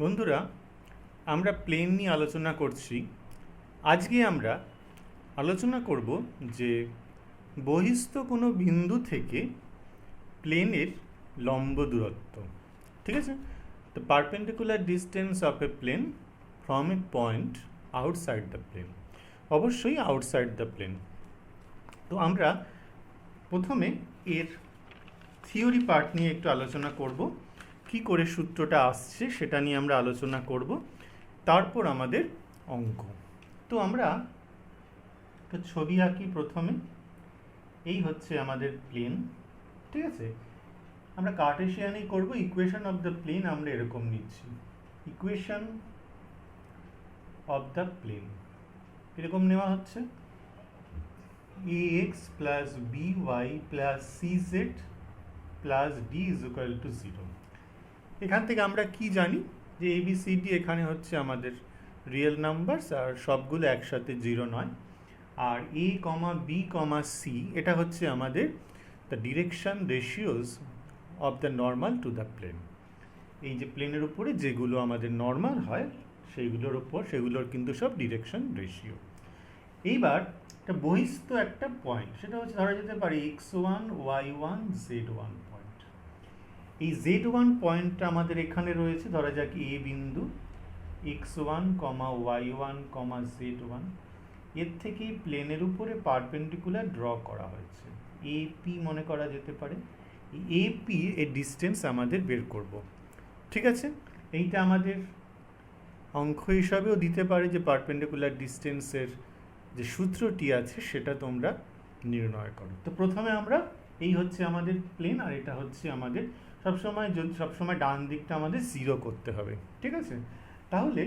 বন্ধুরা, আমরা প্লেন নিয়ে আলোচনা করছি। আজকে আমরা আলোচনা করব যে বহিস্থ কোনো বিন্দু থেকে প্লেনের লম্ব দূরত্ব। ঠিক আছে? The perpendicular distance of a plane from a point outside the plane. অবশ্যই আউটসাইড দ্য প্লেন। তো আমরা প্রথমে এর থিওরি পার্ট নিয়ে একটু আলোচনা করব, কি করে সূত্রটা আসছে সেটা নিয়ে আমরা আলোচনা করব, তারপর আমাদের অঙ্ক। তো আমরা একটা ছবি আঁকি প্রথমে। এই হচ্ছে আমাদের প্লেন। ঠিক আছে? আমরা কার্টেশিয়ানেই করব। ইকুয়েশন অফ দ্য প্লেন আমরা এরকম নিচ্ছি, ইকুয়েশন অফ দ্য প্লেন এরকম নেওয়া হচ্ছে ax plus by plus cz plus d is equal to 0। এখান থেকে আমরা কি জানি যে ABCD এখানে হচ্ছে আমাদের রিয়েল নাম্বারস, আর সবগুলো একসাথে 0 নয়। আর A, B, C এটা হচ্ছে আমাদের the direction ratios of the normal to the plane. এই যে প্লেনের উপরে যেগুলো আমাদের নর্মাল হয় সেগুলোর কিন্তু সব ডিরেকশন রেশিও। এইবার একটা বহিস্থ একটা পয়েন্ট, সেটা হচ্ছে ধরা যেতে পারে x1, y1, z1 পয়েন্ট। এই z1 পয়েন্টটা আমাদের এখানে রয়েছে, ধরা যাক এ বিন্দু, x1, y1, z1। এর থেকে প্লেনের উপরে পারপেন্ডিকুলার ড্র করা হয়েছে, এপি মনে করা যেতে পারে। এই এপি এর ডিস্টেন্স আমাদের বের করব। ঠিক আছে? এইটা আমাদের অঙ্ক হিসাবেও দিতে পারে যে পারপেন্ডিকুলার ডিস্টেন্সের যে সূত্রটি আছে সেটা তোমরা নির্ণয় করো। তো প্রথমে আমরা, এই হচ্ছে আমাদের প্লেন, আর এটা হচ্ছে আমাদের সবসময় ডান দিকটা আমাদের 0 করতে হবে। ঠিক আছে? তাহলে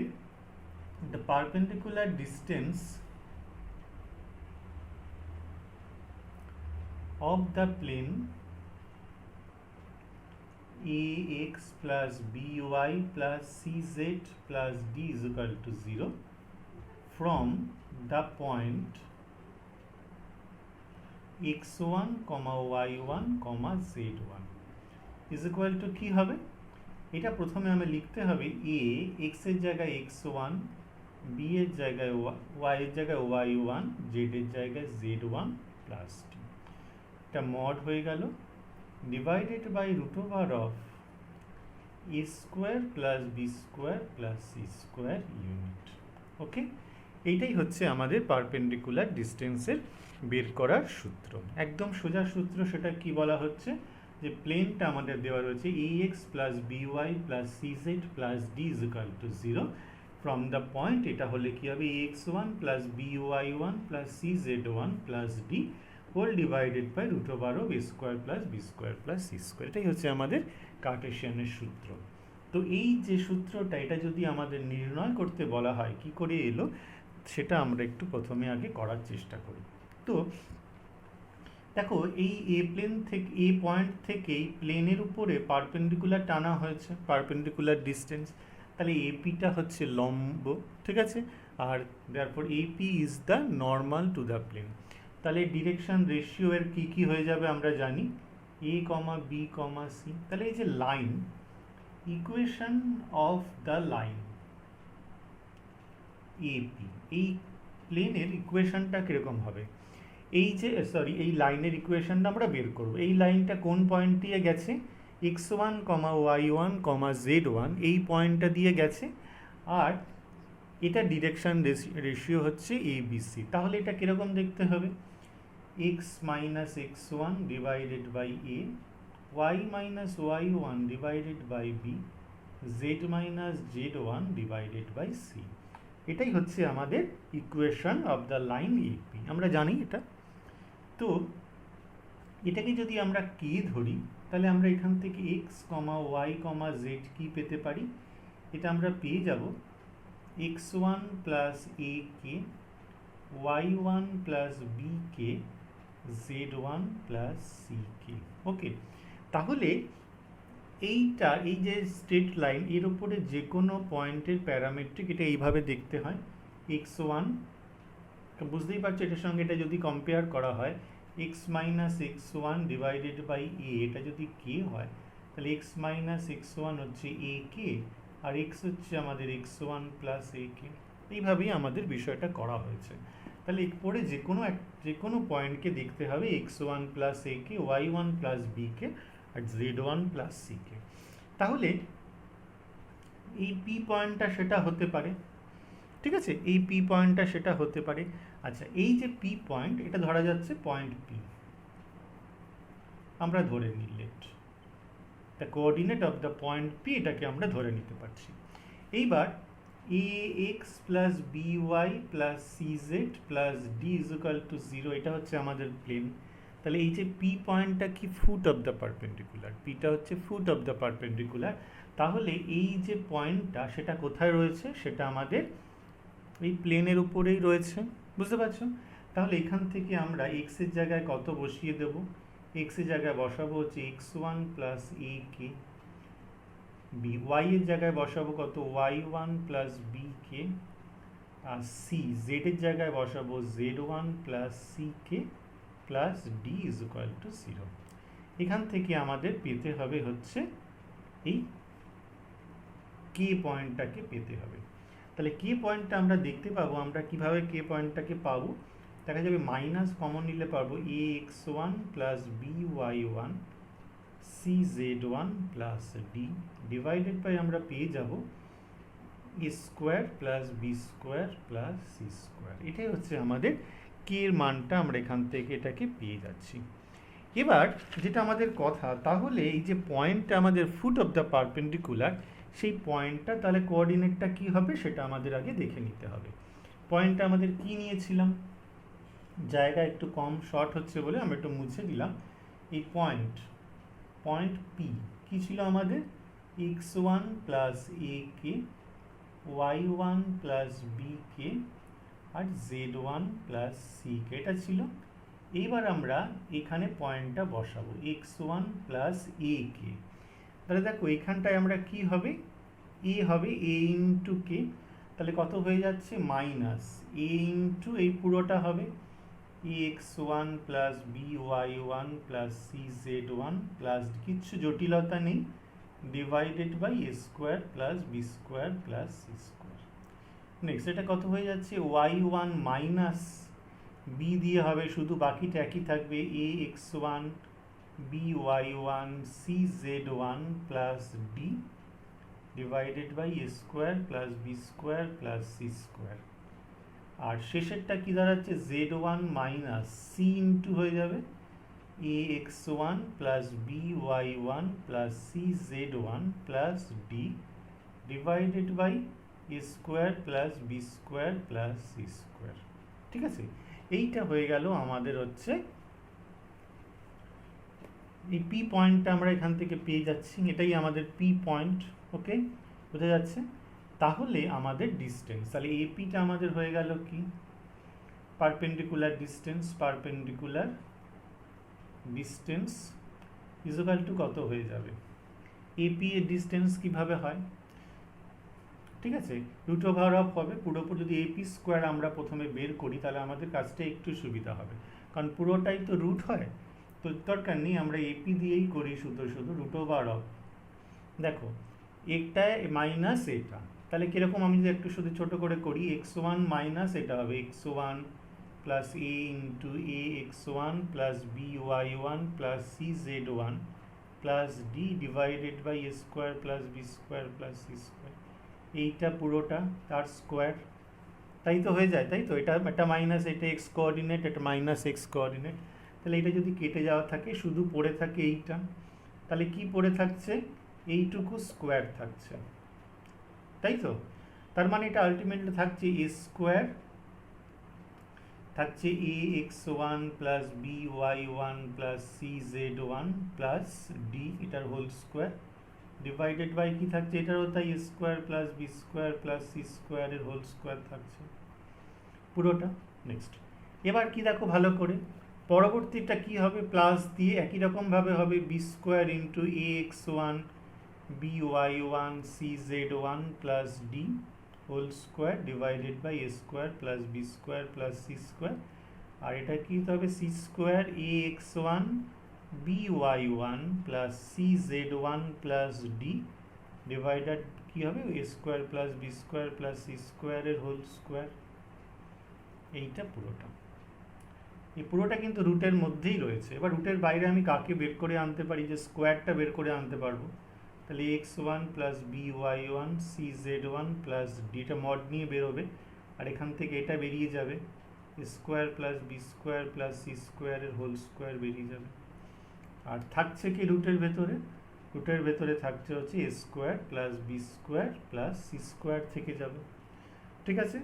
the perpendicular distance of the plane ax plus by plus cz plus d is equal to 0 from the point x1, y1, z1 is equal to কি হবে? এটা প্রথমে আমি লিখতে হবে a x এর জায়গায় x1, b এর জায়গায় y এর জায়গায় y1, z এর জায়গায় z1 প্লাস d। এটা মড হয়ে গেল, divided by root over of A square plus B square plus C square unit. Okay, এইটাই হচ্ছে আমাদের পারপেন্ডিকুলার ডিস্টেন্সের বের করার সূত্র। একদম সোজা সূত্র। সেটা কি বলা হচ্ছে যে প্লেনটা আমাদের দেওয়া রয়েছে ax plus by plus cz plus d is equal to 0 from the point, এটা হলে কি হবে ax1 plus by1 plus cz1 plus d whole divided by root over of A square plus B square plus C square. এটাই হচ্ছে আমাদের কার্টেশিয়ানের সূত্র। তো এই যে সূত্রটা, এটা যদি আমাদের নির্ণয় করতে বলা হয় কি করে এলো, সেটা আমরা একটু প্রথমে আগে করার চেষ্টা করি। তো দেখো, এই এ প্লেন থেকে, এ পয়েন্ট থেকে এই প্লেনের উপরে পারপেন্ডিকুলার টানা হয়েছে, পারপেন্ডিকুলার ডিস্টেন্স। তাহলে এপিটা হচ্ছে লম্ব। ঠিক আছে? আর therefore AP is the normal to the plane. তাহলে ডিরেকশন রেশিও এর কি কি হয়ে যাবে আমরা জানি, a, b, c। তাহলে এই যে line, equation of the line AP, এই প্লেনের ইকুয়েশনটা কিরকম হবে? এই যে এই লাইনের ইকুয়েশনটা আমরা বের করব। এই লাইনটা কোন পয়েন্ট দিয়ে গেছে? x1, y1, z1 এই পয়েন্টটা দিয়ে গেছে, আর এটা ডিরেকশন রেশিও হচ্ছে ABC। তাহলে এটা কিরকম দেখতে হবে? x minus x1 divided by a, y minus y1 divided by b, z minus z1 divided by c। এটাই হচ্ছে আমাদের equation of the line AP. আমরা জানি এটা। তো এটাকে যদি আমরা কে ধরি, তাহলে আমরা এখান থেকে x, y, z কি পেতে পারি? এটা আমরা পেয়ে যাব x1 প্লাস a কে, y1 প্লাস b কে, z1 প্লাস সি কে। ওকে, তাহলে এইটা, এই যে স্ট্রেট লাইন, এর উপরে যে কোনো পয়েন্টের প্যারামেট্রিক এটা এইভাবে দেখতে হয়। x1, বুঝতেই পারছো এটার সঙ্গে এটা যদি কম্পেয়ার করা হয়, x minus x1 divided by A, এটা যদি কে হয় তাহলে x মাইনাস x1 হচ্ছে a কে, আর এক্স হচ্ছে আমাদের x1 প্লাস এ কে। এইভাবেই আমাদের বিষয়টা করা হয়েছে। তাহলে এরপরে যে কোনো পয়েন্টকে দেখতে হবে x1 plus A K, y1 plus B K R z1 plus C কে। তাহলে এই পি পয়েন্টটা সেটা হতে পারে, ঠিক আছে, এই পি পয়েন্টটা সেটা হতে পারে। আচ্ছা, এই যে পি পয়েন্ট, এটা ধরা যাচ্ছে পয়েন্ট পি, আমরা ধরে নিই let the coordinate of the point P, এটাকে আমরা ধরে নিতে পারছি। এইবার A X plus B Y plus C Z plus D equal to 0, এটা হচ্ছে আমাদের প্লেন। তাহলে এই যে পি পয়েন্টটা কি, ফুট অফ দ্য পারপেন্ডিকুলার, পিটা হচ্ছে ফুট অফ দ্য পারপেন্ডিকুলার। তাহলে এই যে পয়েন্টটা সেটা কোথায় রয়েছে, সেটা আমাদের এই প্লেনের উপরেই রয়েছে, বুঝতে পারছো? তাহলে এখান থেকে আমরা এক্স এর জায়গায় কত বসিয়ে দেব, এক্স এর জায়গায় বসাবো হচ্ছে x1 plus A K, B Y এর জায়গায় বসাবো কত y1 প্লাস বি কে, আর সি জেড এর জায়গায় বসাবো z1 plus C K plus D is equal to 0। এখান থেকে আমাদের পেতে হবে হচ্ছে এই কে পয়েন্টটাকে পেতে হবে। তাহলে কে পয়েন্টটা আমরা দেখতে পাবো, আমরা কিভাবে কে পয়েন্টটাকে পাবো, দেখা যাবে মাইনাস কমন নিলে পারবো A X one plus B Y one C Z one plus D divided by আমরা পেয়ে যাব A square plus B square plus C square. এটাই হচ্ছে আমাদের কে এর মানটা, আমরা এখান থেকে এটাকে পেয়ে যাচ্ছি। এবার যেটা আমাদের কথা, তাহলে এই যে পয়েন্টটা আমাদের ফুট অফ দ্য পারপেন্ডিকুলার, সেই পয়েন্টটা তাহলে কোঅর্ডিনেটটা কি হবে সেটা আমাদের আগে দেখে নিতে হবে। পয়েন্টটা আমাদের কি নিয়েছিলাম, জায়গা একটু কম শর্ট হচ্ছে বলে আমরা একটু মুছে দিলাম। এই পয়েন্ট পি কি ছিল আমাদের, x1 plus A K, y1 plus B K R z1 plus C কে, এটা ছিল। এইবার আমরা এখানে পয়েন্টটা বসাবো x1 প্লাস এ কে। তাহলে দেখো এখানটায় আমরা কি হবে, এ হবে এ ইন্টু কে, তাহলে কত হয়ে যাচ্ছে মাইনাস এ ইন্টু এই পুরোটা হবে x1 plus B Y one plus C Z one plus কিচ্ছু জটিলতা নেই divided by A square plus B square plus C square. Next এটা কত হয়ে যাচ্ছে ওয়াই ওয়ান মাইনাস বি দিয়ে হবে শুধু, বাকিটা একই থাকবে A X one B Y one C Z one plus D divided by A square plus B square plus C square. আর শেষেরটা কি দাঁড়াচ্ছে Z one minus C into হয়ে যাবে A X one plus B Y one plus C Z one plus D divided by A square plus B square plus C square. ঠিক আছে, এইটা হয়ে গেল আমাদের হচ্ছে এই পি পয়েন্টটা আমরা এখান থেকে পেয়ে যাচ্ছি, এটাই আমাদের পি পয়েন্ট। ওকে, বোঝা যাচ্ছে? তাহলে আমাদের ডিস্টেন্স, তাহলে এপিটা আমাদের হয়ে গেল কি, পারপেন্ডিকুলার ডিস্টেন্স ইকুয়াল টু কত হয়ে যাবে, এপি এর ডিস্টেন্স কিভাবে হয়, ঠিক আছে, রুট ওভার অফ হবে পুরোপুরি। যদি এপি স্কোয়ার আমরা প্রথমে বের করি তাহলে আমাদের কাজটা একটু সুবিধা হবে, কারণ পুরোটাই তো রুট হয়, তো দরকার নেই আমরা এপি দিয়েই করি শুধু রুট ওভার অফ। দেখো একটায় মাইনাস এটা, তাহলে কীরকম, আমি যদি একটু শুধু ছোটো করে করি এক্স ওয়ান মাইনাস এটা হবে X one plus A into A X one plus B Y one plus C Z one plus D divided by A square plus B square plus C square. এইটা পুরোটা তার square, তাই তো হয়ে যায়, তাই তো, এটা মাইনাস, এটা এক্স কোঅর্ডিনেট, এটা মাইনাস এক্স কোঅর্ডিনেট। তাহলে এটা যদি কেটে যাওয়া থাকে শুধু পড়ে থাকে এইটা, তাহলে কি পড়ে থাকছে, এইটুকু স্কোয়ার থাকছে, তাই তো। তার মানে এটা আলটিমেটলি থাকছে এ স্কোয়ার, থাকছে A X one plus B Y one plus C Z one plus D, এটার হোল স্কোয়ার ডিভাইডেড বাই কি থাকছে, এটারও তাই A square plus B square plus C স্কোয়ারের হোল স্কোয়ার থাকছে পুরোটা। নেক্সট এবার কি দেখো ভালো করে, পরবর্তীটা কি হবে, প্লাস দিয়ে একই রকমভাবে হবে B square into A X one B Y one C Z one plus D whole square divided by A square plus B square plus C square. আর এটা কি হবে, C square A X one B Y one plus C Z one plus D divided কি হবে A square plus B square plus C স্কোয়ারের whole square. এইটা পুরোটা, এই পুরোটা কিন্তু রুটের মধ্যেই রয়েছে। এবার রুটের বাইরে আমি কাকে বের করে আনতে পারি, যে স্কোয়ারটা বের করে আনতে পারবো। তাহলে X one plus B Y one C Z one plus ডিটা মড নিয়ে বেরোবে, আর এখান থেকে এটা বেরিয়ে যাবে square plus B square plus C স্কোয়ারের হোল স্কোয়ার বেরিয়ে যাবে। আর থাকছে কি রুটের ভেতরে, রুটের ভেতরে থাকছে হচ্ছে A square plus B square plus C square থেকে যাবে। ঠিক আছে,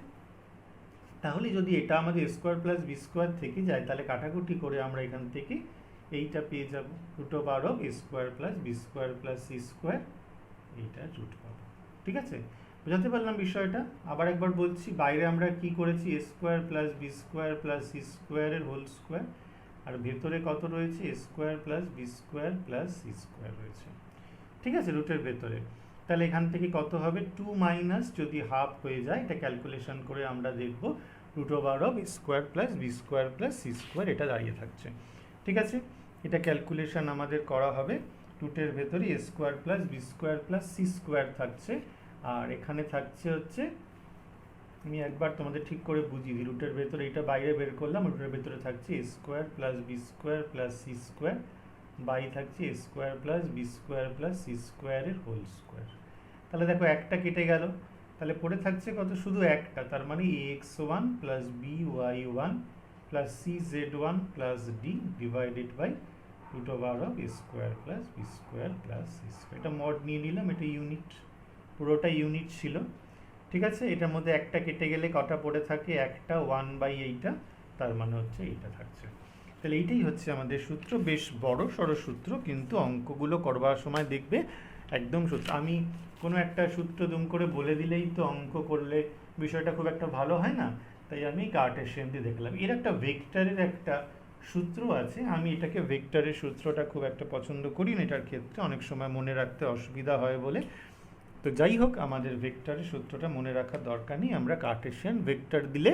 তাহলে যদি এটা আমাদের স্কোয়ার প্লাস বি স্কোয়ার থেকে যায়, তাহলে কাটাকুটি করে আমরা এখান থেকে এইটা পেয়ে যাব root over of A square plus B square plus C square, এইটা রুট পাবো। ঠিক আছে, বুঝাতে পারলাম বিষয়টা? আবার একবার বলছি, বাইরে আমরা কি করেছি, A square plus B square plus C স্কোয়ারের হোল স্কোয়ার, আর ভেতরে কত রয়েছে, A square plus B square plus C square রয়েছে। ঠিক আছে, রুটের ভেতরে। তাহলে এখান থেকে কত হবে, 2 মাইনাস যদি হাফ হয়ে যায়, এটা ক্যালকুলেশন করে আমরা দেখব root over of square plus B square plus C square, এটা দাঁড়িয়ে থাকছে। ঠিক আছে, এটা ক্যালকুলেশন আমাদের করা হবে। রুটের ভেতরে A square plus B square plus C square থাকছে, আর এখানে থাকছে হচ্ছে, আমি একবার তোমাদের ঠিক করে বুঝিয়ে দিই, রুটের ভেতরে এটা বাইরে বের করলাম, রুটের ভেতরে থাকছে A square plus B square plus C square, by থাকছে A square plus B square plus C স্কোয়ারের হোল স্কোয়ার। তাহলে দেখো একটা কেটে গেল, তাহলে পড়ে থাকছে কত, শুধু একটা, তার মানে A X one plus B Y one plus C Z one plus D divided by root over of A square plus B square plus C square. এটা মড নিয়ে নিলাম, এটা ইউনিট, পুরোটা ইউনিট ছিল। ঠিক আছে, এটার মধ্যে একটা কেটে গেলে কটা পড়ে থাকে, একটা, 1 বাই এইটা, তার মানে হচ্ছে এইটা থাকছে। তাহলে এইটাই হচ্ছে আমাদের সূত্র, বেশ বড় সড়ো সূত্র, কিন্তু অঙ্কগুলো করবার সময় দেখবে একদম সূত্র, আমি কোনো একটা সূত্র দুম করে বলে দিলেই তো অঙ্ক করলে বিষয়টা খুব একটা ভালো হয় না, তাই আমি কার্টেশিয়ান দিয়ে দেখলাম। এর একটা ভেক্টরের একটা সূত্র আছে, আমি এটাকে ভেক্টরের সূত্রটা খুব একটা পছন্দ করি না এটার ক্ষেত্রে, অনেক সময় মনে রাখতে অসুবিধা হয় বলে। তো যাই হোক, আমাদের ভেক্টরের সূত্রটা মনে রাখার দরকার নেই, আমরা কার্টেশিয়ান ভেক্টর দিলে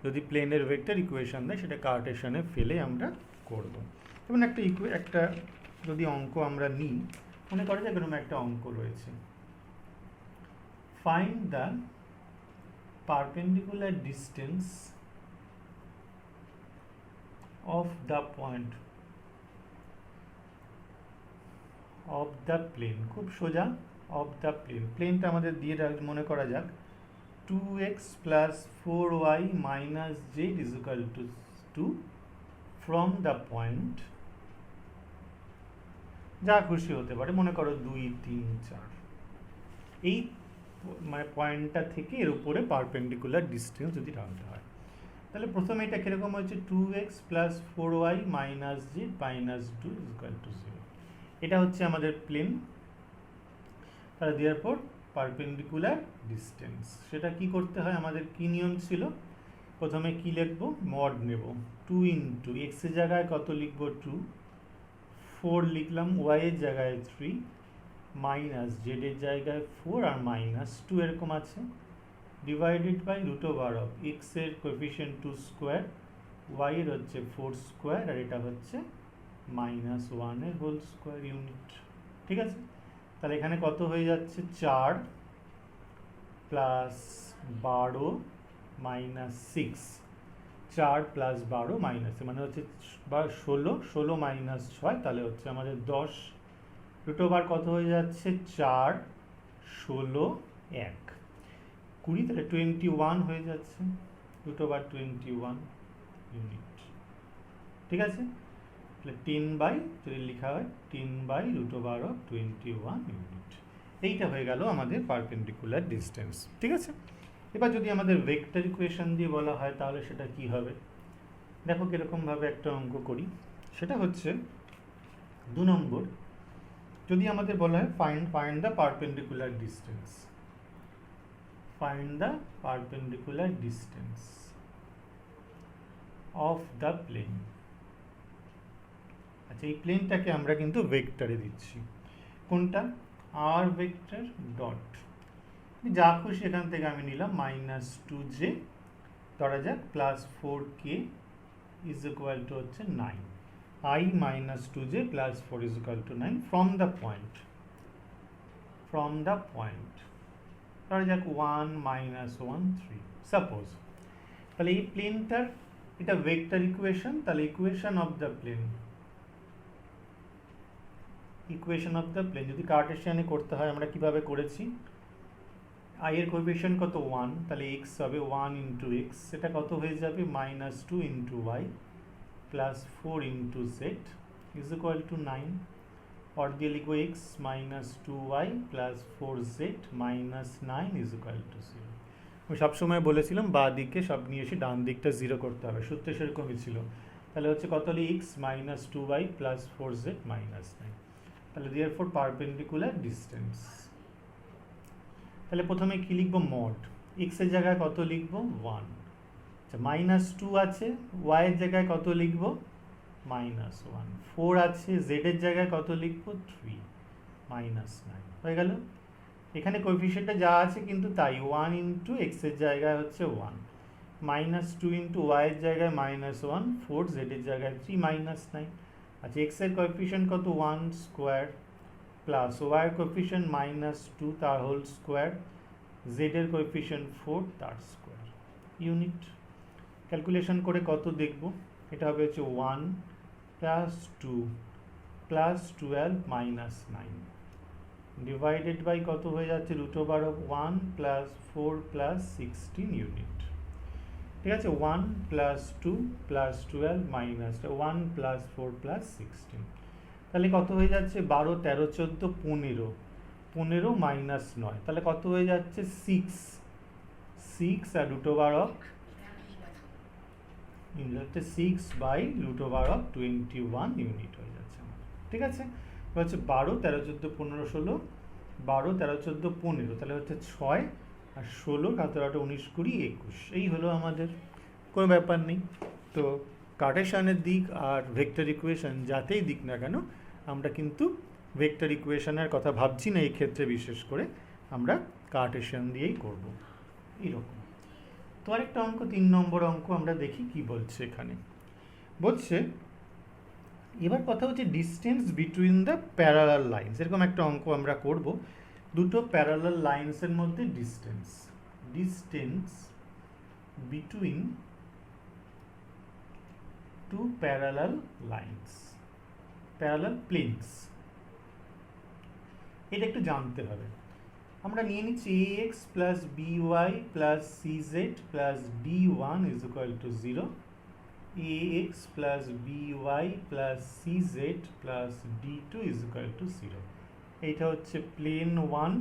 যদি প্লেনের ভেক্টর ইকুয়েশন দেয়, সেটা কার্টেশিয়ানে ফেলে আমরা করব। যেমন একটা যদি অঙ্ক আমরা নিই, মনে করা যায় এরকম একটা অঙ্ক রয়েছে, find the perpendicular distance of the point of the plane. খুব সোজা, অফ দ্য প্লেন, প্লেনটা আমাদের দিয়ে মনে করা যাক 2x plus 4y minus z is equal to 2 from the point, যা খুশি হতে পারে, মনে করো 2, 3, 4, এই মানে পয়েন্টটা থেকে এর উপরে পারপেন্ডিকুলার ডিস্টেন্স যদি টানতে হয়, তাহলে প্রথমে এটা কিরকম হচ্ছে, 2x plus 4y minus z minus 2 is equal to 0। এটা হচ্ছে আমাদের প্লেন, তাহলে therefore পারপেন্ডিকুলার ডিস্টেন্স, সেটা কি করতে হয়, আমাদের কি নিয়ম ছিল, প্রথমে কি লিখবো, মড নেব, 2 ইন্টু এক্স এর জায়গায় কত লিখবো, 2, 4 লিখলাম, ওয়াই এর জায়গায় 3, মাইনাস জেড এর জায়গায় 4 আর মাইনাস 2 এরকম আছে, divided by root over of x এর কোএফিসিয়েন্ট 2 স্কোয়ার, ওয়াই এর হচ্ছে 4 স্কোয়ার, আর এটা হচ্ছে -1 এর হোল স্কোয়ার ইউনিট। ঠিক আছে, তাহলে এখানে কত হয়ে যাচ্ছে, 4 প্লাস 12 মাইনাস 6, 4 প্লাস 12 মাইনাস, মানে হচ্ছে 16 মাইনাস 6, তাহলে হচ্ছে আমাদের 10, রুট ওভার কত হয়ে যাচ্ছে, 4, 16, 1, 20, তাহলে 21 হয়ে যাচ্ছে, রুট ওভার 21 ইউনিট। ঠিক আছে, তাহলে 10 বাই, যদি লেখা হয় 10 by root over of 21 unit, এইটা হয়ে গেল আমাদের পারপেন্ডিকুলার ডিস্টেন্স। ঠিক আছে, এবার যদি আমাদের ভেক্টর ইকুয়েশন দিয়ে বলা হয়, তাহলে সেটা কি হবে, দেখো কীরকমভাবে একটা অঙ্ক করি। সেটা হচ্ছে 2 নম্বর, যদি আমাদের বলা হয় find the perpendicular distance, find the perpendicular distance of the plane. আচ্ছা, এই প্লেনটাকে আমরা কিন্তু ভেক্টরে দিচ্ছি, কোনটা, আর ভেক্টর ডট, যা খুশি এখান থেকে আমি নিলাম, -2j ধরা যাক plus 4k is equal two হচ্ছে 9, I -2j plus 4 is equal to 9 from the point, ধরা যাক 1 -1 3 সাপোজ। তাহলে এই প্লেনটার এটা ভেক্টর ইকুয়েশন, তাহলে ইকুয়েশন অফ দ্য প্লেন যদি কার্টেসিয়ানে করতে হয় আমরা কিভাবে করেছি, i এর কোএফিসিয়েন্ট কত 1, তাহলে x হবে 1 ইন্টু এক্স, সেটা কত হয়ে যাবে -2 into y plus 4 into z is equal to 9। और দিয়ে লিখবো x -2y plus 4z -9 is equal to 0। আমি সবসময় বলেছিলাম বাঁ দিকে সব নিয়ে এসে ডান দিকটা 0 করতে হবে, সূত্রে সেরকমই ছিল। তাহলে হচ্ছে কত হলো x -2y প্লাস 4z -9। তাহলে therefore পারপেন্ডিকুলার ডিস্টেন্স। তাহলে প্রথমে কি লিখবো, মড x এর জায়গায় কত লিখবো 1, আচ্ছা -2 আছে, y এর জায়গায় কত লিখবো -1, 4 আছে, z এর জায়গায় কত লিখবো 3 -9 হয়ে গেল। এখানে কোএফিসিয়েন্টটা যা আছে কিন্তু তাই, 1 ইন্টু এক্স এর জায়গায় হচ্ছে 1, -2 ইন্টু ওয়াই এর জায়গায় -1, 4 z এর জায়গায় 3 -9। আচ্ছা এক্স এর কোএফিসিয়েন্ট কত 1 স্কোয়ার প্লাস ওয়াই এর কোএফিসিয়েন্ট -2 তার হোল স্কোয়ার, z এর কোএফিসিয়েন্ট 4 তার স্কোয়ার ইউনিট। ক্যালকুলেশন করে কত দেখব, এটা হবে হচ্ছে 1 প্লাস 2 প্লাস 12 -9 ডিভাইডেড বাই কত হয়ে যাচ্ছে √1 প্লাস 4 প্লাস 16 ইউনিট। ঠিক আছে, 1 plus 2 plus 12 minus 1 plus 4 plus 16, তাহলে কত হয়ে যাচ্ছে 12 13 14 15 15 মাইনাস 9, তাহলে কত হয়ে যাচ্ছে 6 আর √6/√21 ইউনিট হয়ে যাচ্ছে আমাদের। ঠিক আছে, হচ্ছে 12 13 14 15 16, 12 13 14 15, তাহলে হচ্ছে 6 আর 16 17 18 19 20 21, এই হলো আমাদের, কোনো ব্যাপার নেই। তো কার্টেসিয়ানের দিক আর ভেক্টর ইকুয়েশন যাতেই দিক না কেন, আমরা কিন্তু ভেক্টর ইকুয়েশনের কথা ভাবছি না এই ক্ষেত্রে, বিশেষ করে আমরা কার্টেসিয়ান দিয়েই করব এইরকম। তো আরেকটা অঙ্ক 3 নম্বর অঙ্ক আমরা দেখি কি বলছে। এখানে বলছে এবার কথা হচ্ছে distance between the parallel lines, এরকম একটা অঙ্ক আমরা করব। দুটো প্যারালাল লাইন্সের মধ্যে distance between two parallel lines, parallel planes, এটা একটু জানতে হবে। আমরা নিয়ে নিচ্ছি ax plus by plus cz plus d1 is equal to 0, ax plus by plus cz plus d2 is equal to 0। এইটা হচ্ছে প্লেন 1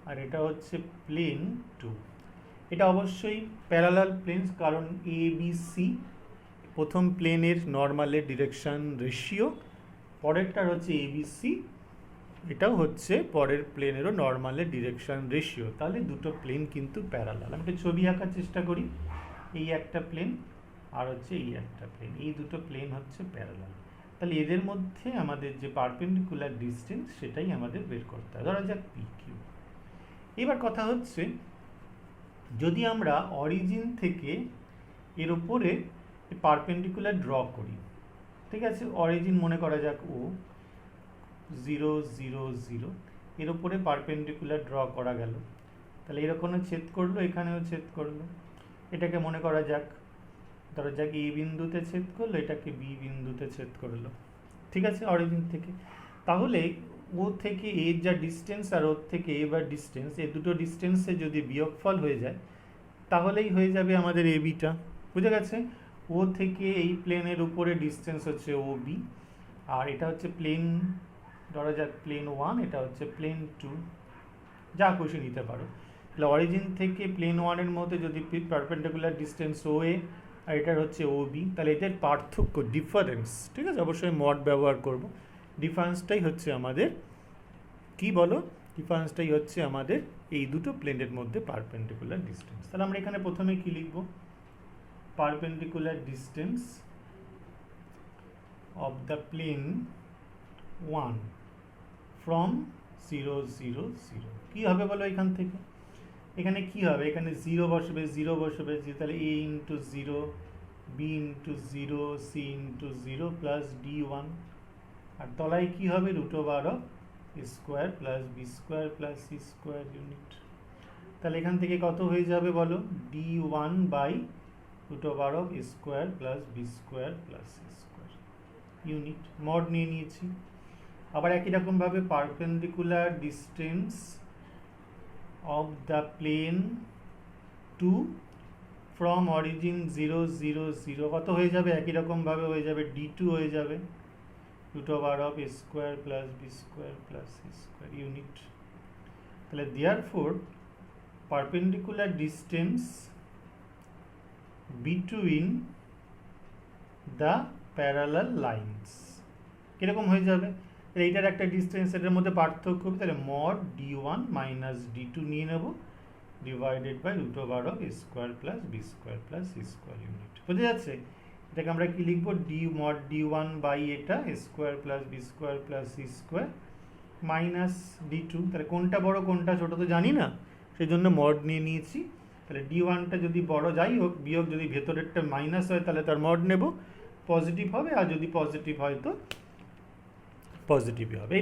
আর এটা হচ্ছে প্লেন 2। এটা অবশ্যই প্যারালাল প্লেনস, কারণ এ বি সি প্রথম প্লেনের নর্মালের ডিরেকশন রেশিও, পরেরটার হচ্ছে এ বি সি, এটাও হচ্ছে পরের প্লেনেরও নর্মালের ডিরেকশন রেশিও, তাহলে দুটো প্লেন কিন্তু প্যারালাল। আমি একটা ছবি আঁকার চেষ্টা করি, এই একটা প্লেন আর হচ্ছে এই একটা প্লেন, এই দুটো প্লেন হচ্ছে প্যারালাল, তাহলে এদের মধ্যে আমাদের যে পারপেন্ডিকুলার ডিস্টেন্স সেটাই আমাদের বের করতে হবে, ধরা যাক পি কিউ। এবার কথা হচ্ছে যদি আমরা অরিজিন থেকে এর উপরে পারপেন্ডিকুলার ড্র করি, ঠিক আছে, অরিজিন মনে করা যাক ও 0 0 0, এর উপরে পারপেন্ডিকুলার ড্র করা গেল, তাহলে এরকম ছেদ করলো, এখানেও ছেদ করলো, এটাকে মনে করা যাক, ধরা যাক এ বিন্দুতে ছেদ করলো, এটাকে বি বিন্দুতে ছেদ করলো, ঠিক আছে, অরিজিন থেকে। তাহলে ও থেকে এর যা ডিস্টেন্স আর ওর থেকে এ বা ডিস্টেন্স, এই দুটো ডিস্টেন্সে যদি বিয়োগফল হয়ে যায় তাহলেই হয়ে যাবে আমাদের এ বিটা, বুঝে গেছে। ও থেকে এই প্লেনের উপরে ডিস্টেন্স হচ্ছে ও বি, আর এটা হচ্ছে প্লেন, ধরা যাক প্লেন 1, এটা হচ্ছে প্লেন 2, যা খুশি নিতে পারো। তাহলে অরিজিন থেকে প্লেন 1-এর মধ্যে যদি পারপেন্ডিকুলার ডিস্টেন্স ও এ আর এটার হচ্ছে ও বি, তাহলে এদের পার্থক্য ডিফারেন্স, ঠিক আছে, অবশ্যই মড ব্যবহার করব, ডিফারেন্সটাই হচ্ছে আমাদের কি বলো, ডিফারেন্সটাই হচ্ছে আমাদের এই দুটো প্লেনের মধ্যে পারপেন্ডিকুলার ডিস্টেন্স। তাহলে আমরা এখানে প্রথমে কি লিখব, perpendicular distance of the plane 1 from 0 0 0, কী হবে বলো এখান থেকে, এখানে কি হবে, এখানে 0 বসবে, 0 বসবে, তাহলে a into 0, b into 0, c into 0 plus d1, আর তলায় কি হবে √12 square plus B square plus C square unit. তাহলে এখান থেকে কত হয়ে যাবে বলো, d1 by root over of A square plus B square plus C square unit mod নিয়ে নিয়েছি। আবার একই রকমভাবে perpendicular distance of the plane to from origin 0 0 0 কত হয়ে যাবে, একই রকমভাবে হয়ে যাবে d2 হয়ে যাবে root over of A square plus B square plus C square unit. তাহলে therefore perpendicular distance between the parallel lines কীরকম হয়ে যাবে, এইটার একটা ডিস্টেন্স, এটার মধ্যে পার্থক্য হবে, তাহলে মড d1 মাইনাস d2 নিয়ে নেব divided by root over of A square plus B square plus C square unit. বোঝা যাচ্ছে? এটাকে আমরা কি লিখবো, ডি মড d1 বাই এটা square plus B square plus C square minus d2। তাহলে কোনটা বড় কোনটা ছোট তো জানি না, সেই জন্য মড নিয়ে নিয়েছি। তাহলে d1টা যদি বড় যাই হোক, বিয়োগ যদি ভেতরেরটা মাইনাস হয় তাহলে তার মড নেব, পজিটিভ হবে, আর যদি পজিটিভ হয় তো পজিটিভই হবে।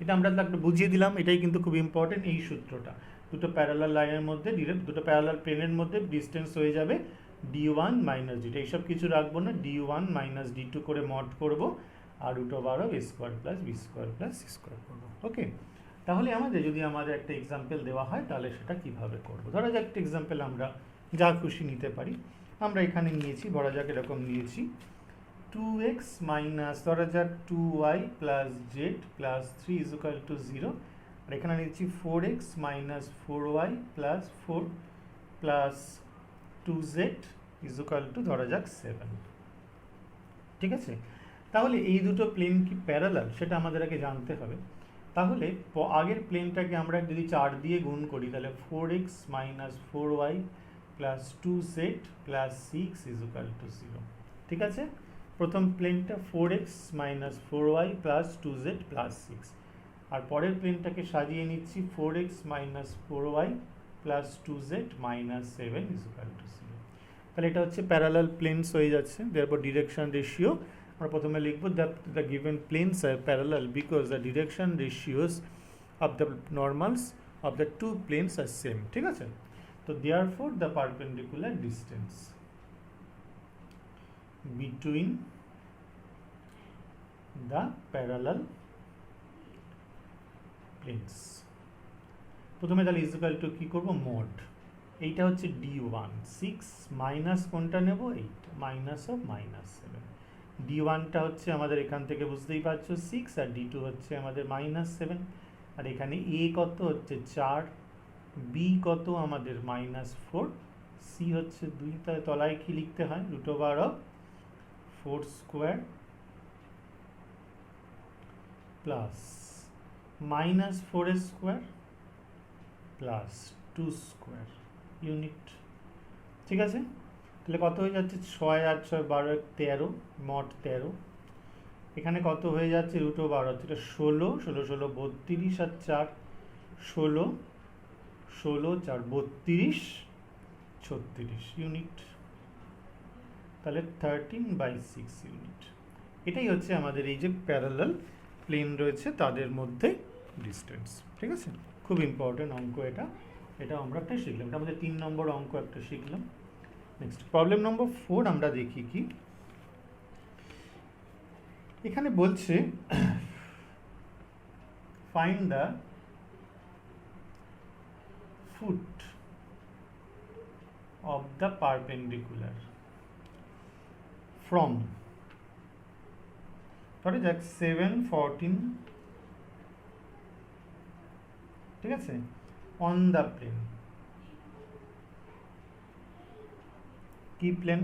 এটা আমরা একটা বুঝিয়ে দিলাম, এটাই কিন্তু খুব ইম্পর্টেন্ট এই সূত্রটা। দুটো প্যারালাল লাইনের মধ্যে দুটো প্যারালাল প্লেনের মধ্যে ডিস্টেন্স হয়ে যাবে d1 মাইনাস d2, এইসব কিছু রাখবো না, d1 মাইনাস d2 করে মড করব আর root over of A square plus B square plus C square করবো। ওকে, তাহলে যদি আমাদের একটা এক্সাম্পল দেওয়া হয় তাহলে সেটা কিভাবে করবো, ধরা যাক একটা এক্সাম্পল আমরা যা খুশি নিতে পারি। আমরা এখানে নিয়েছি, ধরা যাক এরকম নিয়েছি 2x মাইনাস ধরা যাক 2y plus Z plus 3 is equal to 0, আর এখানে নিচ্ছি 4x minus 4y plus 4 plus 2z is equal two ধরা যাক 7। ঠিক আছে, তাহলে এই দুটো প্লেন কি প্যারালাল সেটা আমাদের আগে জানতে হবে। তাহলে আগের প্লেনটাকে আমরা যদি 4 দিয়ে গুণ করি তাহলে 4x minus 4y plus 2z plus 6 is equal to 0। ঠিক আছে, প্রথম প্লেনটা 4x minus 4y plus 2z plus 6, আর পরের প্লেনটাকে সাজিয়ে নিচ্ছি 4x minus 4y plus 2z minus 7 is equal to 0। তাহলে এটা হচ্ছে প্যারালাল প্লেনস হয়ে যাচ্ছে, দেয়ারফর ডিরেকশন রেশিও আমরা প্রথমে লিখবো the given planes are parallel because the direction ratios of the normals of the two planes are same. ঠিক আছে, তো therefore the perpendicular distance between the parallel planes, প্রথমে তাহলে ইজ ইকুয়াল টু কি করব, মড, এইটা হচ্ছে d1 6 মাইনাস কোনটা নেব 8 মাইনাস অফ মাইনাস 7, d1টা হচ্ছে আমাদের এখান থেকে বুঝতেই পারছো 6 আর d2 হচ্ছে আমাদের মাইনাস 7, আর এখানে a কত হচ্ছে 4, b কত আমাদের মাইনাস 4, c হচ্ছে 2, তাহলে তলায় কি লিখতে হয় root over of 4 square plus minus 4 square plus 2 square unit. ঠিক আছে, তাহলে কত হয়ে যাচ্ছে 6 আর 6 12 13, মোট 13। এখানে কত হয়ে যাচ্ছে রুট ওভার হচ্ছে এটা 16 16 16 32 আর 4 16 16 4 32 36 ইউনিট, তাহলে 13/6 ইউনিট। এটাই হচ্ছে আমাদের এই যে প্যারালাল প্লেন রয়েছে তাদের মধ্যে ডিস্টেন্স। ঠিক আছে, খুব ইম্পর্টেন্ট অঙ্ক এটা আমরা একটা শিখলাম, এটা আমাদের 3 নম্বর অঙ্ক একটা শিখলাম। নেক্সট প্রবলেম নম্বর 4 আমরা দেখি কি এখানে বলছে, find the foot of the perpendicular from ধরে যাক 7 14, ঠিক আছে, on the plane, কি plane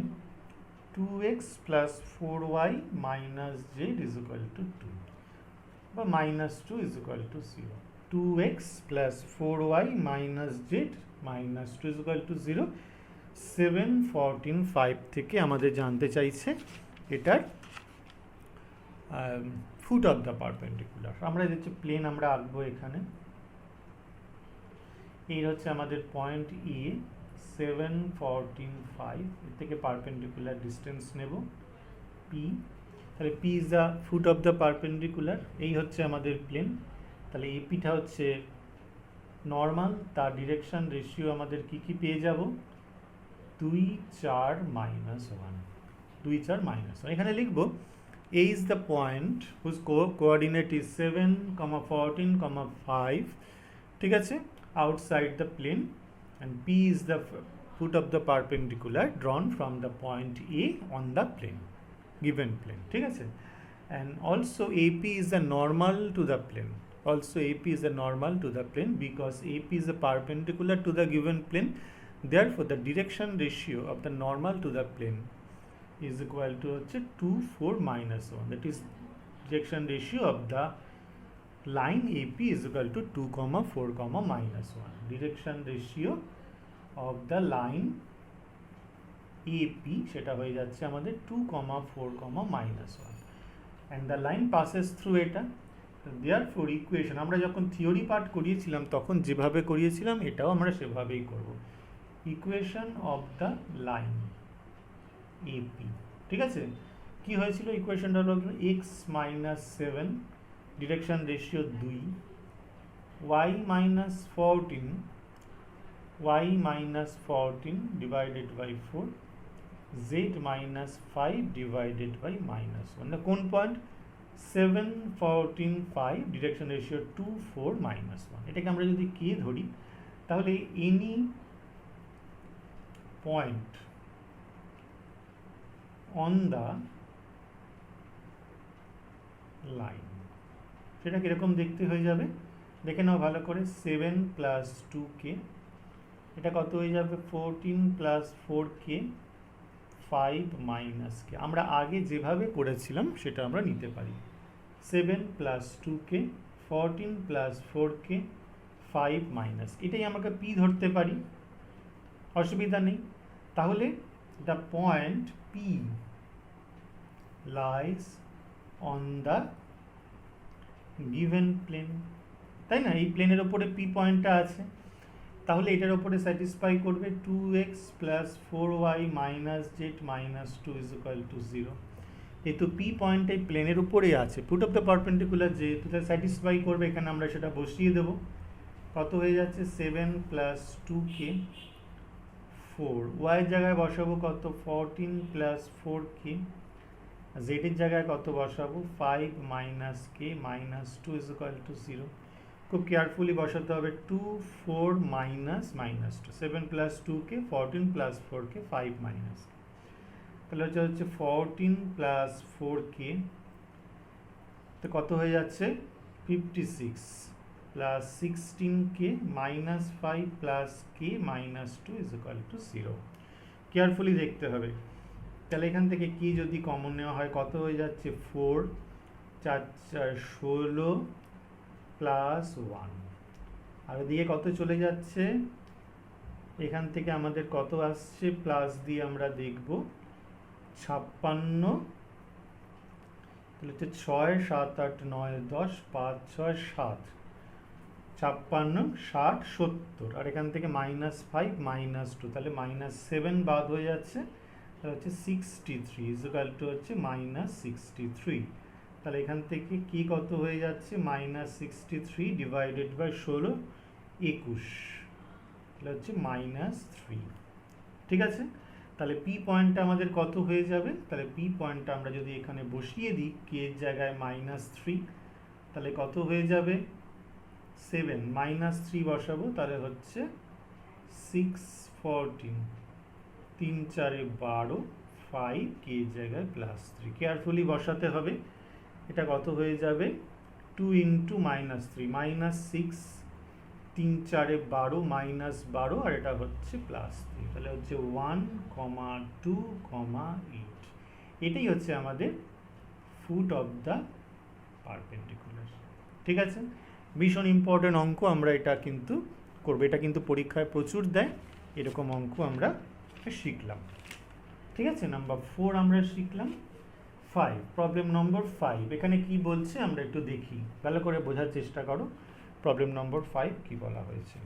2x plus 4y minus z is equal to 2 বা minus 2 is equal to 0, 2x plus 4y minus z minus 2 is equal to 0। 7 14 5 থেকে আমাদের জানতে চাইছে এটার ফুট অফ দ্য পারপেন্ডিকুলার। আমরা যে প্লেন আমরা আঁকবো এখানে, এই হচ্ছে আমাদের পয়েন্ট এ, 7 14 5, এর থেকে পারপেন্ডিকুলার ডিস্টেন্স নেব পি, তাহলে P is the foot of the perpendicular, এই হচ্ছে আমাদের প্লেন। তাহলে এপিটা হচ্ছে নর্মাল তার ডিরেকশন রেশিও আমাদের কি পেয়ে যাব 2 4 -1 2 4 -1 এখানে লিখব A is the point whose coordinate is 7, 14, 5 ঠিক আছে outside the plane and P is the foot of the perpendicular drawn from the point A on the plane given plane ঠিক আছে and also AP is the normal to the plane also AP is the normal to the plane because AP is a perpendicular to the given plane therefore the direction ratio of the normal to the plane is equal to 2 4 -1 that is direction ratio of the line AP is equal to 2 4 -1 direction ratio of the line AP সেটা হয়ে যাচ্ছে আমাদের 2 4 -1 and the line passes through এটা therefore equation আমরা যখন theory part করিয়েছিলাম তখন যেভাবে করিয়েছিলাম এটাও আমরা সেভাবেই করব equation of the line AP ঠিক আছে কি হয়েছিল ইকুয়েশনটা হলো x - 7 direction ratio 2 y - 14 y - 14 divided by 4 z - 5 divided by -1 কোন পয়েন্ট 7 14 5 ডিরেকশন রেশিও 2 4 -1 এটাকে আমরা যদি কে ধরি তাহলে any point on the line সেটা কিরকম দেখতে হয়ে যাবে দেখে নাও ভালো করে 7 + 2k এটা কত হয়ে যাবে 14 + 4k 5 - k আমরা আগে যেভাবে করেছিলাম সেটা আমরা নিতে পারি 7 + 2k 14 + 4k 5 - k এটাই আমাকে p ধরতে পারি অসুবিধা নেই তাহলে the point P lies on the given plane তাই না এই প্লেনের ওপরে P পয়েন্টটা আছে তাহলে এটার ওপরে স্যাটিসফাই করবে 2x + 4y - z - 2 = 0 যেহেতু P পয়েন্ট এই প্লেনের উপরেই আছে ফুট অফ দ্য পারপেন্ডিকুলার যেহেতু স্যাটিসফাই করবে এখানে আমরা সেটা বসিয়ে দেব কত হয়ে যাচ্ছে 7 + 2k 4 y এর জায়গায় বসাবো কত 14 + 4k z এর জায়গায় কত বসাবো 5 - k - 2 = 0 খুব কেয়ারফুলি বসাতে হবে 2 4 -2 7 + 2k 14 + 4k 5 তাহলে হচ্ছে 14 + 4k তো কত হয়ে যাচ্ছে 56 plus 16k minus 5 plus k minus 2 is equal to 0 carefully দেখতে হবে তাহলে এখান থেকে কি যদি কমন নেওয়া হয় কত হয়ে যাচ্ছে 4 4 4 16 প্লাস 1 আর এদিকে কত চলে যাচ্ছে এখান থেকে আমাদের কত আসছে প্লাস দিয়ে আমরা দেখব 56 তাহলে হচ্ছে 6 7 8 9 10 5 6 7 56 60 70 আর এখান থেকে -5 -2 তাহলে -7 বাদ হয়ে যাচ্ছে তাহলে হচ্ছে 63 ইকুয়াল টু হচ্ছে -63 তাহলে এখান থেকে কি কত হয়ে যাচ্ছে -63 ডিভাইডেড বাই 16 21 তাহলে হচ্ছে -3 ঠিক আছে তাহলে পি পয়েন্টটা আমাদের কত হয়ে যাবে তাহলে পি পয়েন্টটা আমরা যদি এখানে বসিয়ে দিই কে এর জায়গায় -3 তাহলে কত হয়ে যাবে 7 -3 বসাবো তাহলে হচ্ছে 6 14 3 4 12 5 কে এর জায়গায় +3 কেয়ারফুলি বসাতে হবে এটা কত হয়ে যাবে 2 × -3 -6 3 4 12 -12 আর এটা হচ্ছে +3 তাহলে হচ্ছে 1, 2, 8 এটাই হচ্ছে আমাদের ফুট অফ দ্য পারপেন্ডিকুলার ঠিক আছে ভীষণ ইম্পর্টেন্ট অঙ্ক আমরা এটা কিন্তু করবো এটা কিন্তু পরীক্ষায় প্রচুর দেয় এরকম অঙ্ক আমরা শিখলাম ঠিক আছে নাম্বার 4 আমরা শিখলাম 5 প্রবলেম নম্বর 5 এখানে কি বলছে আমরা একটু দেখি ভালো করে বোঝার চেষ্টা করো প্রবলেম নম্বর 5 কি বলা হয়েছে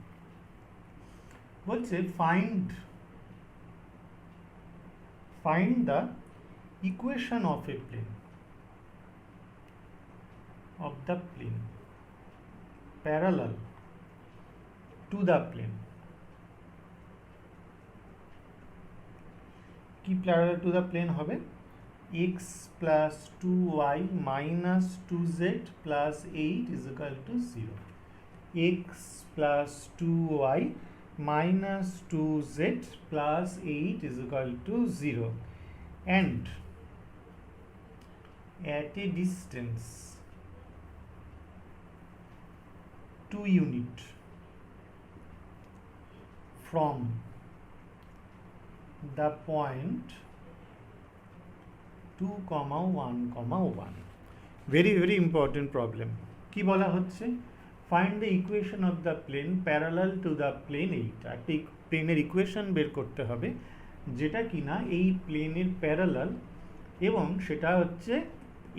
বলছে find the equation of a plane of the plane parallel to the plane. কি প্যারালাল টু দ্য প্লেন হবে? x plus 2y minus 2z plus 8 is equal to 0। x plus 2y minus 2z plus 8 is equal to 0, and at a distance 2 unit from the point 2, 1, 1. very important problem. কি বলা হচ্ছে? Find the equation of the plane parallel to the plane. এইটা একটা প্লেনের equation বের করতে হবে যেটা কিনা এই প্লেনের প্যারালাল, এবং সেটা হচ্ছে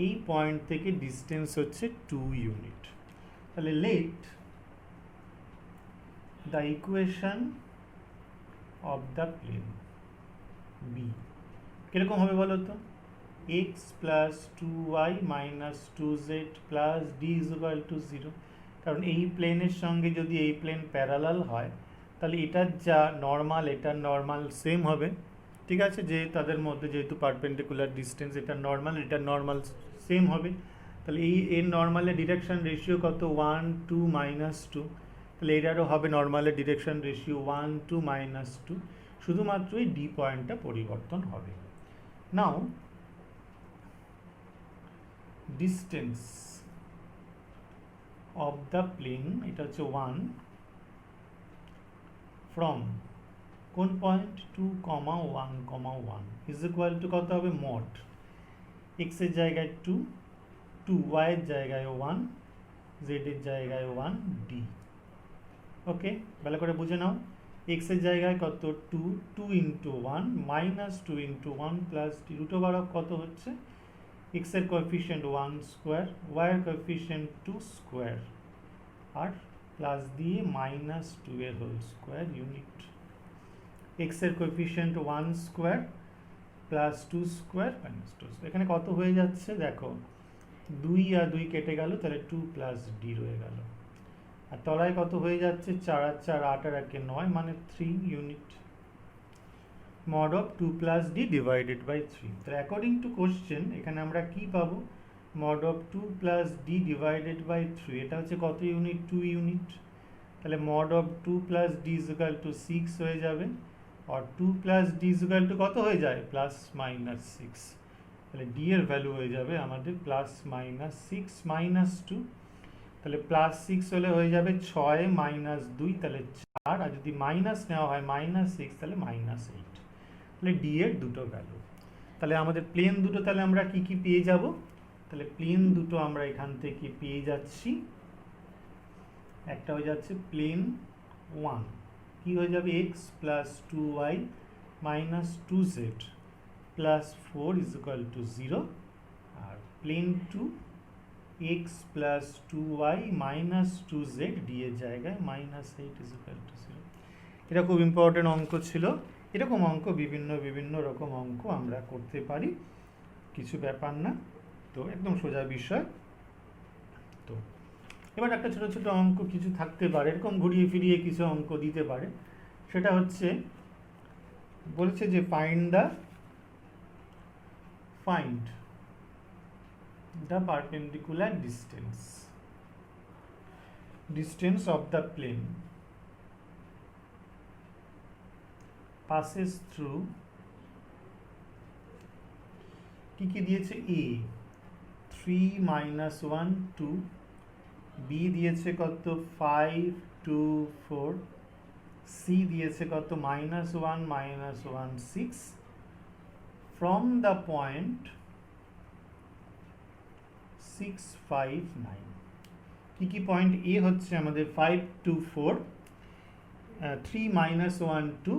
এই পয়েন্ট থেকে ডিস্টেন্স হচ্ছে 2 ইউনিট। তাহলে let the equation of the plane be কিরকম হবে বলো তো? x plus 2y minus 2z plus D is equal to 0। কারণ এই প্লেনের সঙ্গে যদি এই প্লেন প্যারালাল হয় তাহলে এটার যা নর্মাল এটার নর্মাল সেম হবে, ঠিক আছে? যে তাদের মধ্যে যেহেতু পারপেন্ডিকুলার ডিস্টেন্স, এটার নর্মাল সেম হবে। তাহলে এর নর্মালের ডিরেকশন রেশিও কত? 1, 2, -2। তাহলে এটারও হবে নর্মালের ডিরেকশন রেশিও 1, 2, -2। শুধুমাত্র এই ডি পয়েন্টটা পরিবর্তন হবে। নাও ডিস্টেন্স of the plane, এটা হচ্ছে 1 from কোন পয়েন্ট 2, 1, 1 is equal to কত হবে? মড x এর জায়গায় 2, y এর জায়গায় 1, z এর জায়গায় 1, d। ওকে, ভালো করে বুঝে নাও। x এর জায়গায় কত? 2 into 1 minus 2 into 1 plus d, root over of কত হচ্ছে? x এর কোএফিসিয়েন্ট 1 স্কোয়ার, y এর কোএফিসিয়েন্ট 2 স্কোয়ার, আর প্লাস দিয়ে মাইনাস 2 এর হোল স্কোয়ার ইউনিট। x এর coefficient 1 square plus 2 square minus 2 square. এখানে কত হয়ে যাচ্ছে দেখো, 2 আর 2 কেটে গেল, তাহলে 2 প্লাস ডি রয়ে গেল। আর তলায় কত হয়ে যাচ্ছে? 4 আর 4 8 আর 1 9, মানে 3 unit. mod of 2 plus d divided by 3। তো অ্যাকর্ডিং টু কোশ্চেন এখানে আমরা কি পাবো? mod of 2 plus d divided by 3, এটা হচ্ছে কত ইউনিট? 2 ইউনিট। তাহলে mod of 2 plus d is equal to 6 হয়ে যাবে, আর 2 plus d is equal to কত হয়ে যায়? Plus minus 6। তাহলে d এর ভ্যালু হয়ে যাবে আমাদের প্লাস মাইনাস 6 মাইনাস 2। তাহলে প্লাস 6 হলে হয়ে যাবে 6 মাইনাস 2, তাহলে 4, আর যদি মাইনাস নেওয়া হয় মাইনাস 6 তাহলে মাইনাস 8। তাহলে ডি এর দুটো ভ্যালু। তাহলে আমাদের প্লেন দুটো তাহলে আমরা কি কি পেয়ে যাব? তাহলে প্লেন দুটো আমরা এখান থেকে পেয়ে যাচ্ছি। একটা হয়ে যাচ্ছে প্লেন 1, কি হয়ে যাবে? x plus 2y minus 2z plus 4 is equal to 0। আর plane 2, x plus 2y minus 2z d এর জায়গায় মাইনাস 8 ইজ ইকুয়াল টু 0। এটা খুব ইম্পর্টেন্ট অঙ্ক ছিল। এরকম অঙ্ক বিভিন্ন রকম অঙ্ক আমরা করতে পারি, কিছু ব্যাপার না, তো একদম সোজা বিষয়। তো এবার একটা ছোট ছোট অঙ্ক কিছু থাকতে পারে, এরকম ঘুরিয়ে ফিরিয়ে কিছু অঙ্ক দিতে পারে। সেটা হচ্ছে বলছে যে find the perpendicular distance of the plane passes through, কি দিয়েছে? a 3, -1, 2, b দিয়েছে কত? 5, 2, 4, c দিয়েছে কত? -1, -1, 6, from the point 6, 5, 9। কি পয়েন্ট? a হচ্ছে আমাদের 5, 2, 4, 3, -1, 2,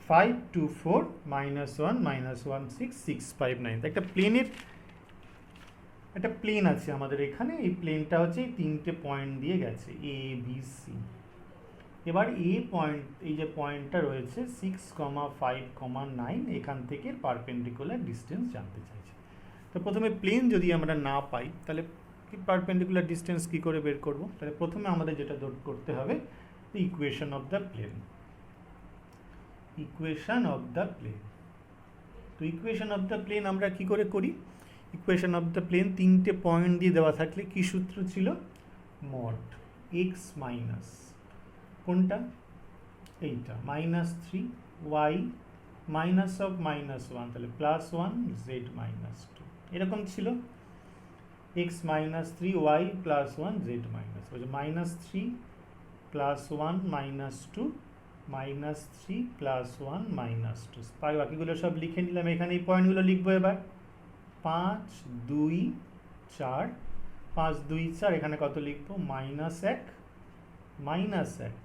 5, 2, 4, -1, -1, 6, 6, 5, 9। একটা প্লেন আছে আমাদের এখানে। এই প্লেনটা হচ্ছে এই তিনটে পয়েন্ট দিয়ে গেছে, এ বি সি। এবার এই যে পয়েন্টটা রয়েছে 6, 5, 9, এখান থেকে পারপেন্ডিকুলার ডিস্টেন্স জানতে চাইছে। তো প্রথমে প্লেন যদি আমরা না পাই তাহলে পারপেন্ডিকুলার ডিস্টেন্স কি করে বের করব? তাহলে প্রথমে আমাদের যেটা করতে হবে, the equation of the plane. Equation of the plane. তো ইকুয়েশন অফ দ্য প্লেন আমরা কি করে করি? ইকুয়েশন অফ দ্য প্লেন তিনটে পয়েন্ট দিয়ে দেওয়া থাকলে কি সূত্র ছিল? মড এক্স মাইনাস কোনটা? এইটা -3y মাইনাস অফ -1, তাহলে +1 z -2 এরকম ছিল। এক্স -3y +1 z মাইনাস -3 +1 -2 -3 +1 -2 বাকিগুলো সব লিখে নিলাম। এখানে এই পয়েন্টগুলো লিখবো এবার। 5 2 4 5 2 4, এখানে কত লিখবো? -1 -1 6।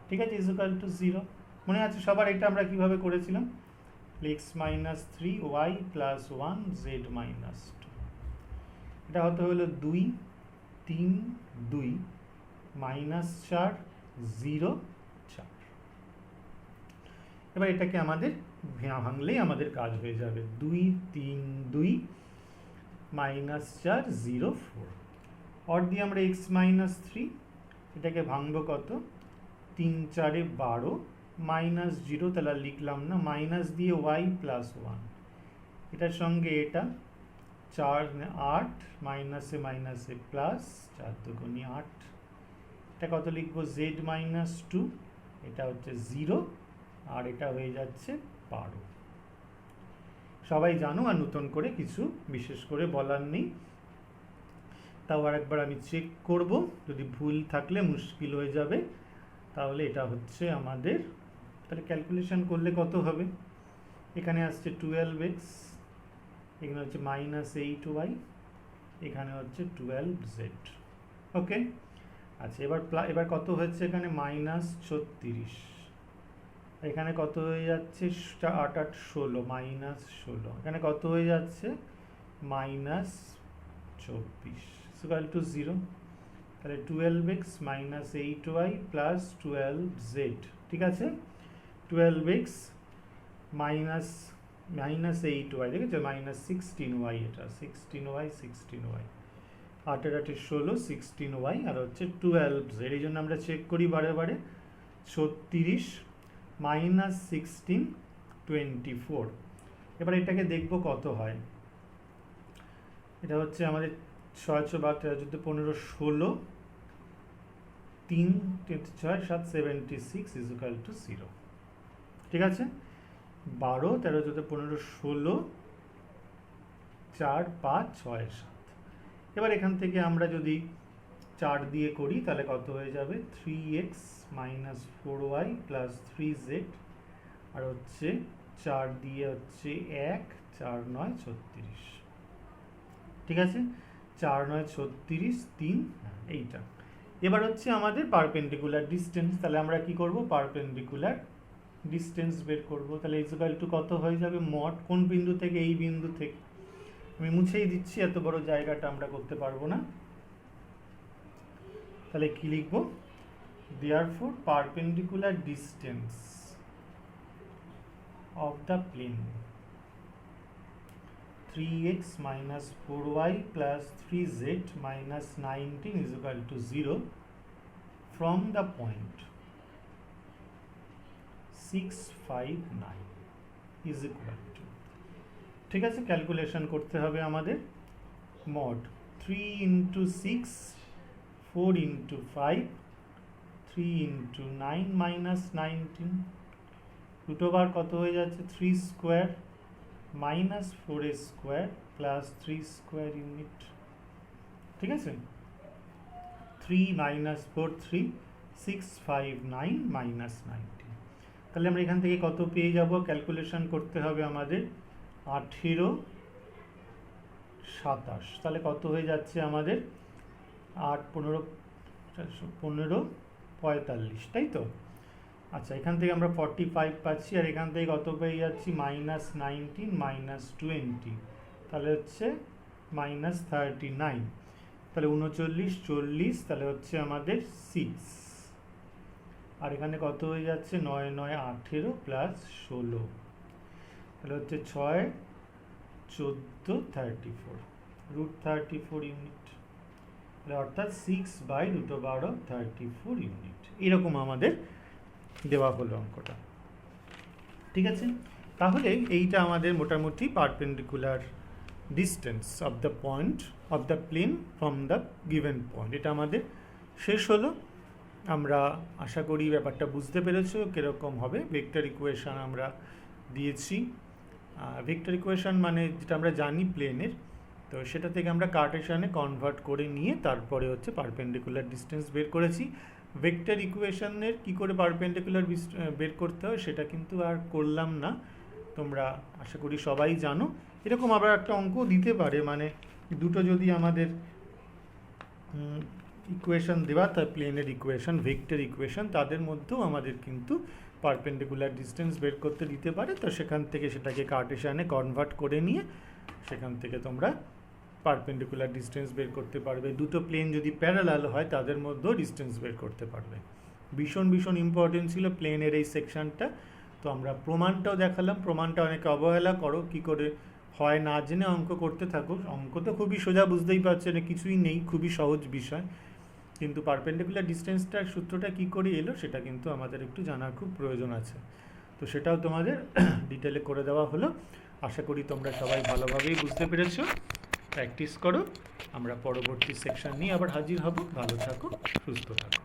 ঠিক আছে, ইকুয়াল টু 0। মনে আছে সবার এটা আমরা কিভাবে করেছিলাম? x -3y +1 z -2, এটা হতে হলো 2 3 2 -4 0 4। এবার এটাকে আমাদের ভাঙলেই আমাদের কাজ হয়ে যাবে। 2 3 2 -4 0 4। অর দিয়ে আমরা x -3, এটাকে ভাঙবো কত? 3 4 12 -0, তাহলে লিখলাম না, মাইনাস দিয়ে y +1, এটার সঙ্গে এটা 4 8 মাইনাসে মাইনাসে প্লাস 4 দুগুণে 8, এটা কত লিখবো? z -2, এটা হচ্ছে 0, আর এটা হয়ে যাচ্ছে 12। সবাই জানো, আর নতুন করে কিছু বিশেষ করে বলার নেই। তাও আরেকবার আমি চেক করব, যদি ভুল থাকলে মুশকিল হয়ে যাবে। তাহলে এটা হচ্ছে আমাদের, তাহলে ক্যালকুলেশন করলে কত হবে? এখানে আসছে 12x, এখানে হচ্ছে -8y, এখানে হচ্ছে 12z। ওকে, আচ্ছা এবার কত হচ্ছে? এখানে -36, এখানে কত হয়ে যাচ্ছে? 8 8 16 -16, এখানে কত হয়ে যাচ্ছে? -24 ইকুয়াল টু 0। তাহলে 12x -8y + 12z, ঠিক আছে? 12x -8y, দেখেছো? -16y, এটা 16y 16y, 8 8 16 16y, আর হচ্ছে 12z। এই জন্য আমরা চেক করি বারে বারে। 36 -16 24। এবার এটাকে দেখবো কত হয়। এটা হচ্ছে আমাদের 6 6 12 13 14 16 3 6 7 76 ইকুয়াল টু 0। ঠিক আছে, 12 13 14 15 16 4 5 6 7। এবার এখান থেকে আমরা যদি 4 দিয়ে করি তাহলে কত হয়ে যাবে? 3x -4y + 3z, আর হচ্ছে 4 দিয়ে হচ্ছে 1 4 9 36। ঠিক আছে, 4 9 36 3, এইটা। এবার হচ্ছে আমাদের পারপেন্ডিকুলার ডিসটেন্স। তাহলে আমরা কি করব? পারপেন্ডিকুলার ডিসটেন্স বের করব। তাহলে ইকুয়াল টু কত হয়ে যাবে? মড কোন বিন্দু থেকে? এই বিন্দু থেকে। আমি মুছেই দিচ্ছি, এত বড় জায়গাটা আমরা করতে পারবো না। তাহলে কি লিখব? Therefore perpendicular distance of the plane 3x -4y + 3z -19 equal to 0 from the point 659 is equal to, ঠিক আছে? ক্যালকুলেশন করতে হবে আমাদের। মড 3 × 6 4 × 5 3 × 9 -19, রুট ওভার কত হয়ে যাচ্ছে? 3 স্কোয়ার -4 স্কোয়ার + 3 স্কোয়ার ইউনিট। ঠিক আছে, 3 - 4 3 659 -19। তাহলে আমরা এখান থেকে কত পেয়ে যাব? ক্যালকুলেশন করতে হবে আমাদের। 18 27, তাহলে কত হয়ে যাচ্ছে আমাদের? 8 15 15 45, তাই তো? আচ্ছা, এখান থেকে আমরা 45 পাচ্ছি, আর এখান থেকে কত পেয়ে যাচ্ছি? -19 -20, তাহলে হচ্ছে -39। তাহলে 39 40, তাহলে হচ্ছে আমাদের 6, আর এখানে কত হয়ে যাচ্ছে? 9 9 18 + 16, তাহলে হচ্ছে 6 14 34, √34 ইউনিট। অর্থাৎ 6/√34 ইউনিট, এরকম আমাদের দেওয়া হলো অঙ্কটা। ঠিক আছে, তাহলে এইটা আমাদের মোটামুটি perpendicular distance of the point of the plane from the given point, এটা আমাদের শেষ হলো। আমরা আশা করি ব্যাপারটা বুঝতে পেরেছো কীরকম হবে। ভেক্টর ইকুয়েশান আমরা দিয়েছি। ভেক্টর ইকুয়েশান মানে যেটা আমরা জানি প্লেনের, তো সেটা থেকে আমরা কার্টেশিয়ানে কনভার্ট করে নিয়ে তারপরে হচ্ছে পারপেন্ডিকুলার ডিস্টেন্স বের করেছি। ভেক্টর ইকুয়েশনের কী করে পারপেন্ডিকুলার বের করতে হয় সেটা কিন্তু আর করলাম না, তোমরা আশা করি সবাই জানো। এরকম আবার একটা অঙ্ক দিতে পারে, মানে দুটো যদি আমাদের ইকুয়েশন দেওয়া তার প্লেনের ইকুয়েশন ভেক্টর ইকুয়েশন, তাদের মধ্যেও আমাদের কিন্তু পারপেন্ডিকুলার ডিস্টেন্স বের করতে দিতে পারে। তো সেখান থেকে সেটাকে কার্টেশিয়ানে কনভার্ট করে নিয়ে সেখান থেকে তোমরা পারপেন্ডিকুলার ডিস্টেন্স বের করতে পারবে। দুটো প্লেন যদি প্যারালাল হয় তাদের মধ্যেও ডিস্টেন্স বের করতে পারবে। ভীষণ ভীষণ ইম্পর্টেন্ট ছিল প্লেনের এই সেকশনটা। তো আমরা প্রমাণটাও দেখালাম, প্রমাণটা অনেকে অবহেলা করো, কি করে হয় না জেনে অঙ্ক করতে থাকো। অঙ্ক তো খুবই সোজা, বুঝতেই পারছো, না কিছুই নেই, খুবই সহজ বিষয়, কিন্তু পারপেন্ডিকুলার ডিস্টেন্সটার সূত্রটা কি করে এলো সেটা কিন্তু আমাদের একটু জানার খুব প্রয়োজন আছে। তো সেটাও তোমাদের ডিটেলে করে দেওয়া হলো। আশা করি তোমরা সবাই ভালোভাবেই বুঝতে পেরেছো। প্র্যাকটিস করো। আমরা পরবর্তী সেকশন নিয়ে আবার হাজির হব। ভালো থাকো, সুস্থ থাকো।